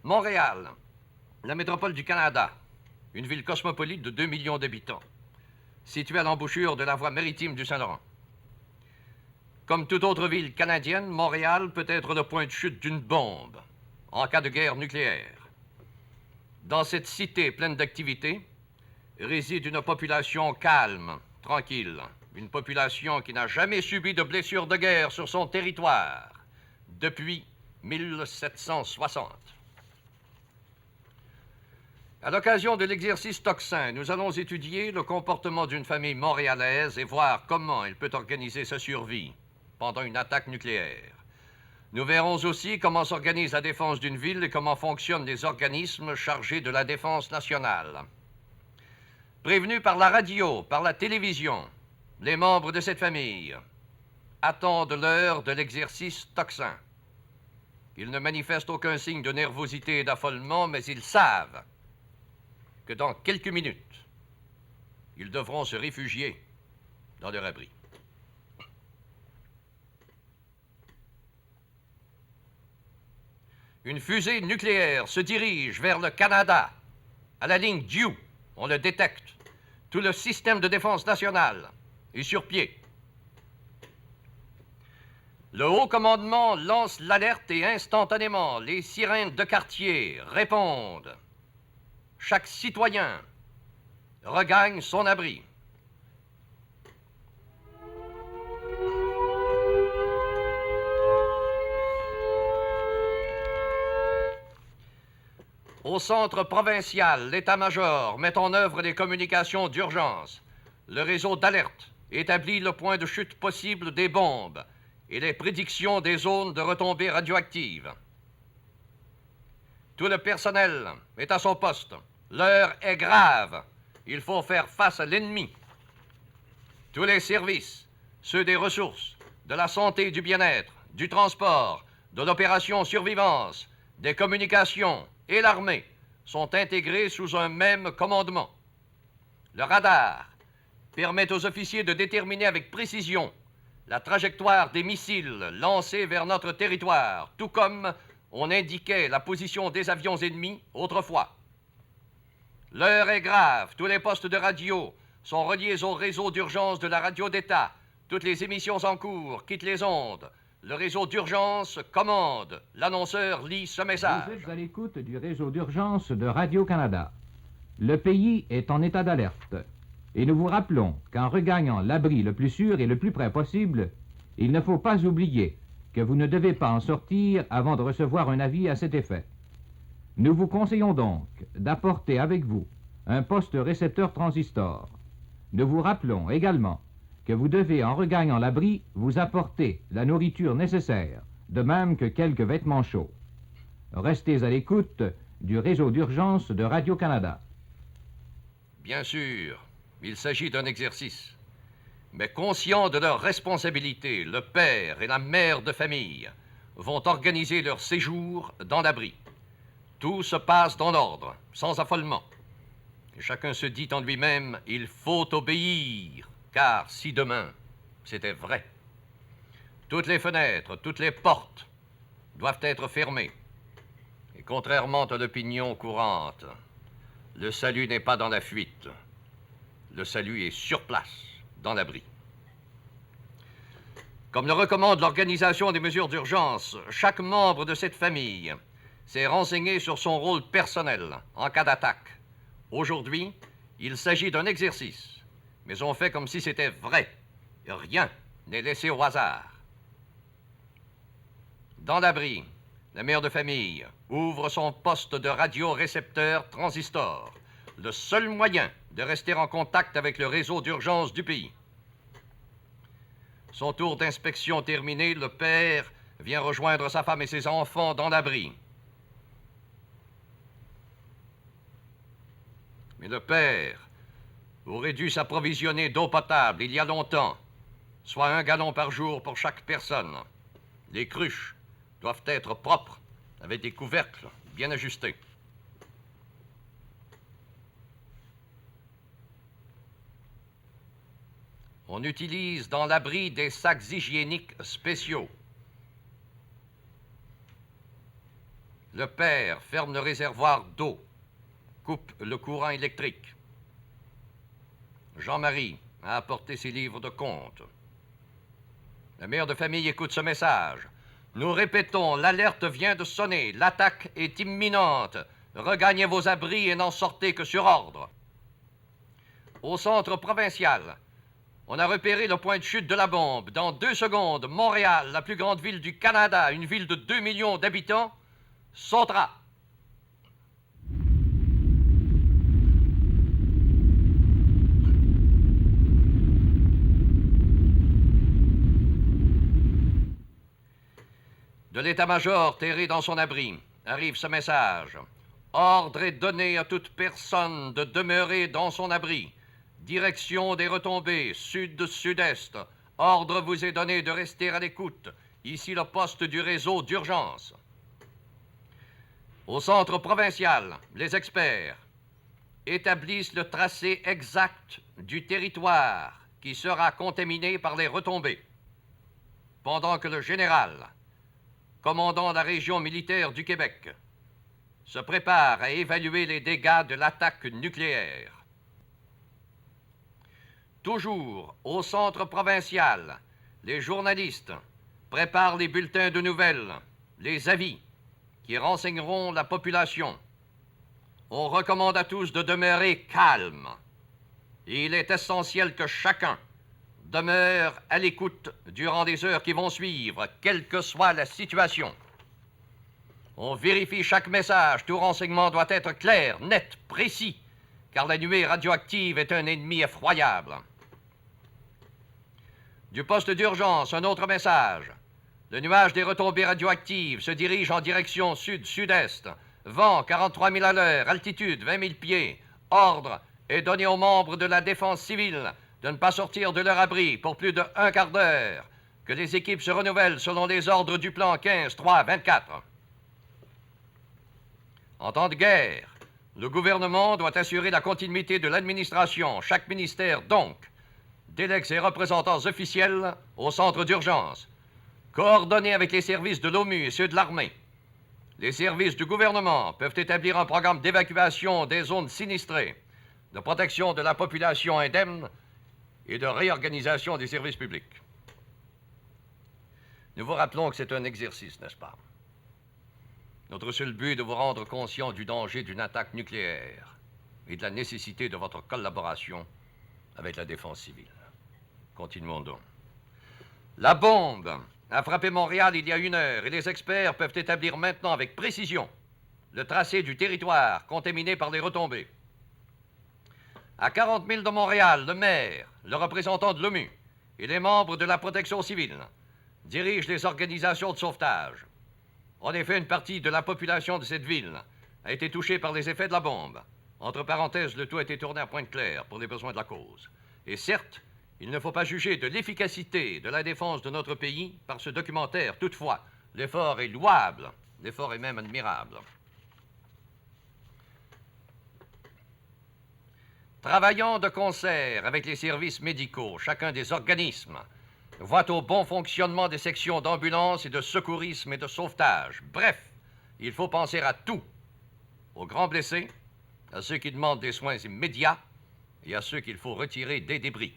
Montréal, la métropole du Canada, une ville cosmopolite de 2 millions d'habitants, située à l'embouchure de la voie maritime du Saint-Laurent. Comme toute autre ville canadienne, Montréal peut être le point de chute d'une bombe en cas de guerre nucléaire. Dans cette cité pleine d'activités réside une population calme, tranquille, une population qui n'a jamais subi de blessures de guerre sur son territoire depuis 1760. À l'occasion de l'exercice Tocsin, nous allons étudier le comportement d'une famille montréalaise et voir comment elle peut organiser sa survie pendant une attaque nucléaire. Nous verrons aussi comment s'organise la défense d'une ville et comment fonctionnent les organismes chargés de la défense nationale. Prévenus par la radio, par la télévision, les membres de cette famille attendent l'heure de l'exercice Tocsin. Ils ne manifestent aucun signe de nervosité et d'affolement, mais ils savent que dans quelques minutes, ils devront se réfugier dans leur abri. Une fusée nucléaire se dirige vers le Canada. À la ligne Due, on le détecte. Tout le système de défense nationale est sur pied. Le haut commandement lance l'alerte et instantanément, les sirènes de quartier répondent. Chaque citoyen regagne son abri. Au centre provincial, l'état-major met en œuvre les communications d'urgence. Le réseau d'alerte établit le point de chute possible des bombes et les prédictions des zones de retombées radioactives. Tout le personnel est à son poste. L'heure est grave. Il faut faire face à l'ennemi. Tous les services, ceux des ressources, de la santé et du bien-être, du transport, de l'opération survivance, des communications et l'armée sont intégrés sous un même commandement. Le radar permet aux officiers de déterminer avec précision la trajectoire des missiles lancés vers notre territoire, tout comme on indiquait la position des avions ennemis autrefois. L'heure est grave. Tous les postes de radio sont reliés au réseau d'urgence de la radio d'État. Toutes les émissions en cours quittent les ondes. Le réseau d'urgence commande. L'annonceur lit ce message. Vous êtes à l'écoute du réseau d'urgence de Radio-Canada. Le pays est en état d'alerte. Et nous vous rappelons qu'en regagnant l'abri le plus sûr et le plus près possible, il ne faut pas oublier que vous ne devez pas en sortir avant de recevoir un avis à cet effet. Nous vous conseillons donc d'apporter avec vous un poste récepteur transistor. Nous vous rappelons également que vous devez, en regagnant l'abri, vous apporter la nourriture nécessaire, de même que quelques vêtements chauds. Restez à l'écoute du réseau d'urgence de Radio-Canada. Bien sûr, il s'agit d'un exercice. Mais conscients de leurs responsabilités, le père et la mère de famille vont organiser leur séjour dans l'abri. Tout se passe dans l'ordre, sans affolement. Et chacun se dit en lui-même, il faut obéir, car si demain c'était vrai, toutes les fenêtres, toutes les portes doivent être fermées. Et contrairement à l'opinion courante, le salut n'est pas dans la fuite. Le salut est sur place, dans l'abri. Comme le recommande l'Organisation des mesures d'urgence, chaque membre de cette famille s'est renseigné sur son rôle personnel en cas d'attaque. Aujourd'hui, il s'agit d'un exercice, mais on fait comme si c'était vrai. Rien n'est laissé au hasard. Dans l'abri, la mère de famille ouvre son poste de radiorécepteur transistor, le seul moyen de rester en contact avec le réseau d'urgence du pays. Son tour d'inspection terminé, le père vient rejoindre sa femme et ses enfants dans l'abri. Mais le père aurait dû s'approvisionner d'eau potable il y a longtemps, soit 1 gallon par jour pour chaque personne. Les cruches doivent être propres, avec des couvercles bien ajustés. On utilise dans l'abri des sacs hygiéniques spéciaux. Le père ferme le réservoir d'eau, coupe le courant électrique. Jean-Marie a apporté ses livres de comptes. La mère de famille écoute ce message. Nous répétons, l'alerte vient de sonner, l'attaque est imminente. Regagnez vos abris et n'en sortez que sur ordre. Au centre provincial, on a repéré le point de chute de la bombe. Dans 2 secondes, Montréal, la plus grande ville du Canada, une ville de 2 millions d'habitants, sautera. De l'état-major terré dans son abri, arrive ce message. Ordre est donné à toute personne de demeurer dans son abri. Direction des retombées, sud-sud-est. Ordre vous est donné de rester à l'écoute. Ici le poste du réseau d'urgence. Au centre provincial, les experts établissent le tracé exact du territoire qui sera contaminé par les retombées. Pendant que le général, commandant la région militaire du Québec, se prépare à évaluer les dégâts de l'attaque nucléaire. Toujours au centre provincial, les journalistes préparent les bulletins de nouvelles, les avis qui renseigneront la population. On recommande à tous de demeurer calmes. Il est essentiel que chacun demeure à l'écoute durant les heures qui vont suivre, quelle que soit la situation. On vérifie chaque message, tout renseignement doit être clair, net, précis, car la nuée radioactive est un ennemi effroyable. Du poste d'urgence, un autre message. Le nuage des retombées radioactives se dirige en direction sud-sud-est. Vent 43 000 à l'heure, altitude 20 000 pieds. Ordre est donné aux membres de la défense civile de ne pas sortir de leur abri pour plus de 1 quart d'heure. Que les équipes se renouvellent selon les ordres du plan 15-3-24. En temps de guerre, le gouvernement doit assurer la continuité de l'administration. Chaque ministère, donc, délègue ses représentants officiels au centre d'urgence, coordonnés avec les services de l'OMU et ceux de l'armée. Les services du gouvernement peuvent établir un programme d'évacuation des zones sinistrées, de protection de la population indemne et de réorganisation des services publics. Nous vous rappelons que c'est un exercice, n'est-ce pas? Notre seul but est de vous rendre conscient du danger d'une attaque nucléaire et de la nécessité de votre collaboration avec la défense civile. Continuons donc. La bombe a frappé Montréal il y a 1 heure et les experts peuvent établir maintenant avec précision le tracé du territoire contaminé par les retombées. À 40 000 de Montréal, le maire, le représentant de l'OMU et les membres de la protection civile dirigent les organisations de sauvetage. En effet, une partie de la population de cette ville a été touchée par les effets de la bombe. Entre parenthèses, le tout a été tourné à Pointe-Claire pour les besoins de la cause. Et certes, il ne faut pas juger de l'efficacité de la défense de notre pays par ce documentaire. Toutefois, l'effort est louable, l'effort est même admirable. Travaillant de concert avec les services médicaux, chacun des organismes voit au bon fonctionnement des sections d'ambulance et de secourisme et de sauvetage. Bref, il faut penser à tout. Aux grands blessés, à ceux qui demandent des soins immédiats et à ceux qu'il faut retirer des débris.